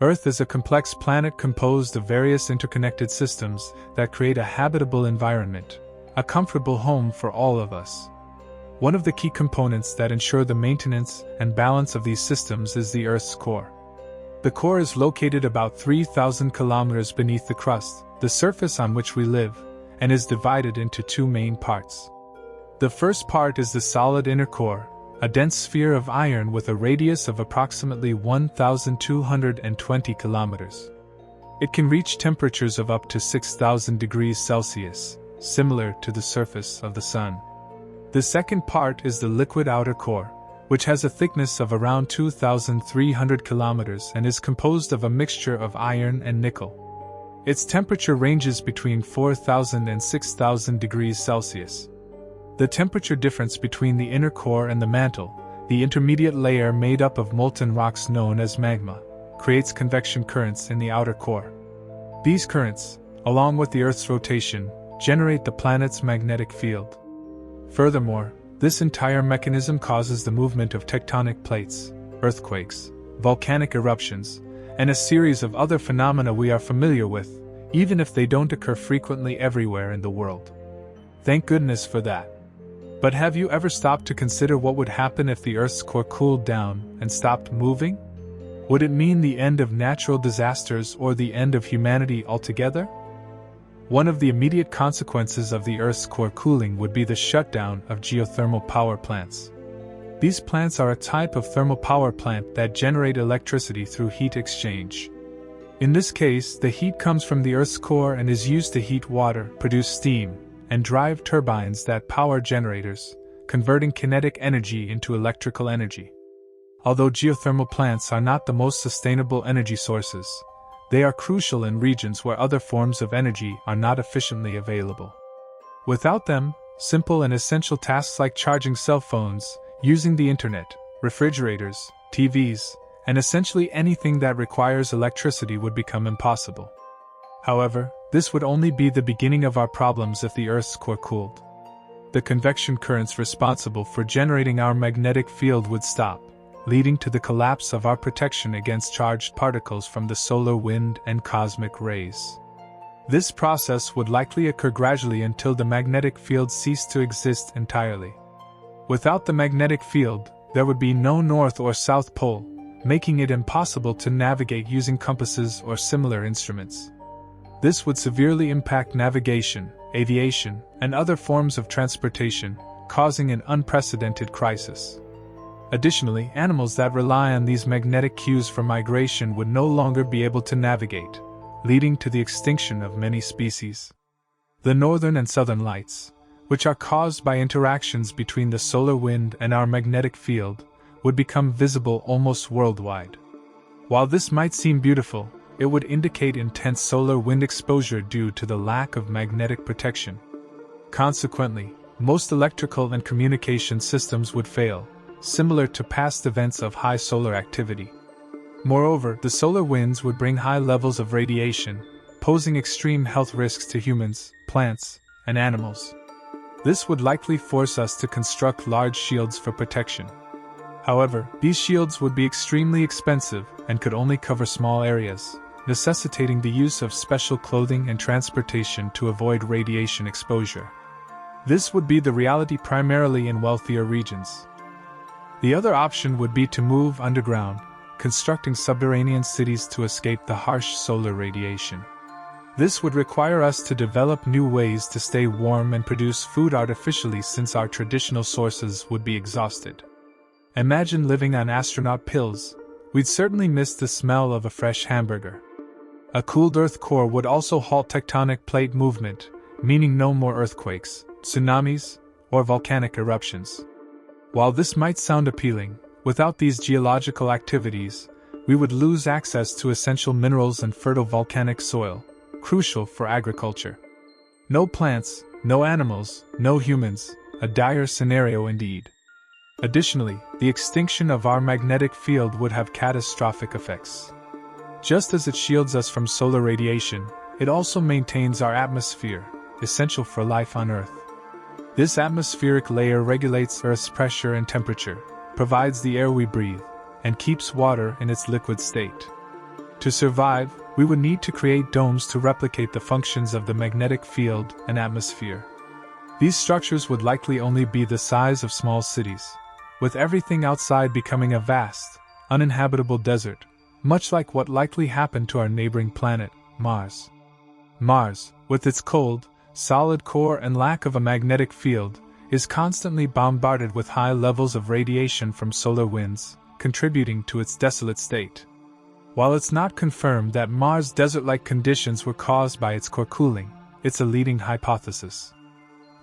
Earth is a complex planet composed of various interconnected systems that create a habitable environment, a comfortable home for all of us. One of the key components that ensure the maintenance and balance of these systems is the Earth's core. The core is located about 3,000 kilometers beneath the crust, the surface on which we live, and is divided into two main parts. The first part is the solid inner core, a dense sphere of iron with a radius of approximately 1,220 kilometers. It can reach temperatures of up to 6,000 degrees Celsius, similar to the surface of the Sun. The second part is the liquid outer core, which has a thickness of around 2,300 kilometers and is composed of a mixture of iron and nickel. Its temperature ranges between 4,000 and 6,000 degrees Celsius. The temperature difference between the inner core and the mantle, the intermediate layer made up of molten rocks known as magma, creates convection currents in the outer core. These currents, along with the Earth's rotation, generate the planet's magnetic field. Furthermore, this entire mechanism causes the movement of tectonic plates, earthquakes, volcanic eruptions, and a series of other phenomena we are familiar with, even if they don't occur frequently everywhere in the world. Thank goodness for that. But have you ever stopped to consider what would happen if the Earth's core cooled down and stopped moving? Would it mean the end of natural disasters or the end of humanity altogether? One of the immediate consequences of the Earth's core cooling would be the shutdown of geothermal power plants. These plants are a type of thermal power plant that generate electricity through heat exchange. In this case, the heat comes from the Earth's core and is used to heat water, produce steam, and drive turbines that power generators, converting kinetic energy into electrical energy. Although geothermal plants are not the most sustainable energy sources, they are crucial in regions where other forms of energy are not efficiently available. Without them, simple and essential tasks like charging cell phones, using the internet, refrigerators, TVs, and essentially anything that requires electricity would become impossible. However, this would only be the beginning of our problems if the Earth's core cooled. The convection currents responsible for generating our magnetic field would stop, leading to the collapse of our protection against charged particles from the solar wind and cosmic rays. This process would likely occur gradually until the magnetic field ceased to exist entirely. Without the magnetic field, there would be no North or South Pole, making it impossible to navigate using compasses or similar instruments. This would severely impact navigation, aviation, and other forms of transportation, causing an unprecedented crisis. Additionally, animals that rely on these magnetic cues for migration would no longer be able to navigate, leading to the extinction of many species. The northern and southern lights, which are caused by interactions between the solar wind and our magnetic field, would become visible almost worldwide. While this might seem beautiful, it would indicate intense solar wind exposure due to the lack of magnetic protection. Consequently, most electrical and communication systems would fail, similar to past events of high solar activity. Moreover, the solar winds would bring high levels of radiation, posing extreme health risks to humans, plants, and animals. This would likely force us to construct large shields for protection. However, these shields would be extremely expensive and could only cover small areas, necessitating the use of special clothing and transportation to avoid radiation exposure. This would be the reality primarily in wealthier regions. The other option would be to move underground, constructing subterranean cities to escape the harsh solar radiation. This would require us to develop new ways to stay warm and produce food artificially since our traditional sources would be exhausted. Imagine living on astronaut pills. We'd certainly miss the smell of a fresh hamburger. A cooled Earth core would also halt tectonic plate movement, meaning no more earthquakes, tsunamis, or volcanic eruptions. While this might sound appealing, without these geological activities, we would lose access to essential minerals and fertile volcanic soil, crucial for agriculture. No plants, no animals, no humans, a dire scenario indeed. Additionally, the extinction of our magnetic field would have catastrophic effects. Just as it shields us from solar radiation, it also maintains our atmosphere, essential for life on Earth. This atmospheric layer regulates Earth's pressure and temperature, provides the air we breathe, and keeps water in its liquid state. To survive, we would need to create domes to replicate the functions of the magnetic field and atmosphere. These structures would likely only be the size of small cities, with everything outside becoming a vast, uninhabitable desert, much like what likely happened to our neighboring planet, Mars. Mars, with its cold, solid core and lack of a magnetic field, is constantly bombarded with high levels of radiation from solar winds, contributing to its desolate state. While it's not confirmed that Mars' desert-like conditions were caused by its core cooling, it's a leading hypothesis.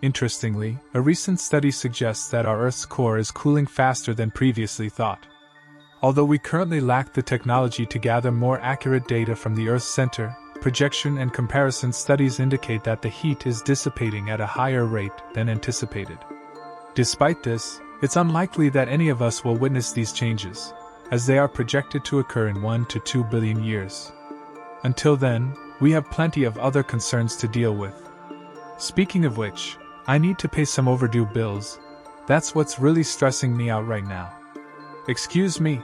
Interestingly, a recent study suggests that our Earth's core is cooling faster than previously thought. Although we currently lack the technology to gather more accurate data from the Earth's center, projection and comparison studies indicate that the heat is dissipating at a higher rate than anticipated. Despite this, it's unlikely that any of us will witness these changes, as they are projected to occur in 1 to 2 billion years. Until then, we have plenty of other concerns to deal with. Speaking of which, I need to pay some overdue bills. That's what's really stressing me out right now. Excuse me,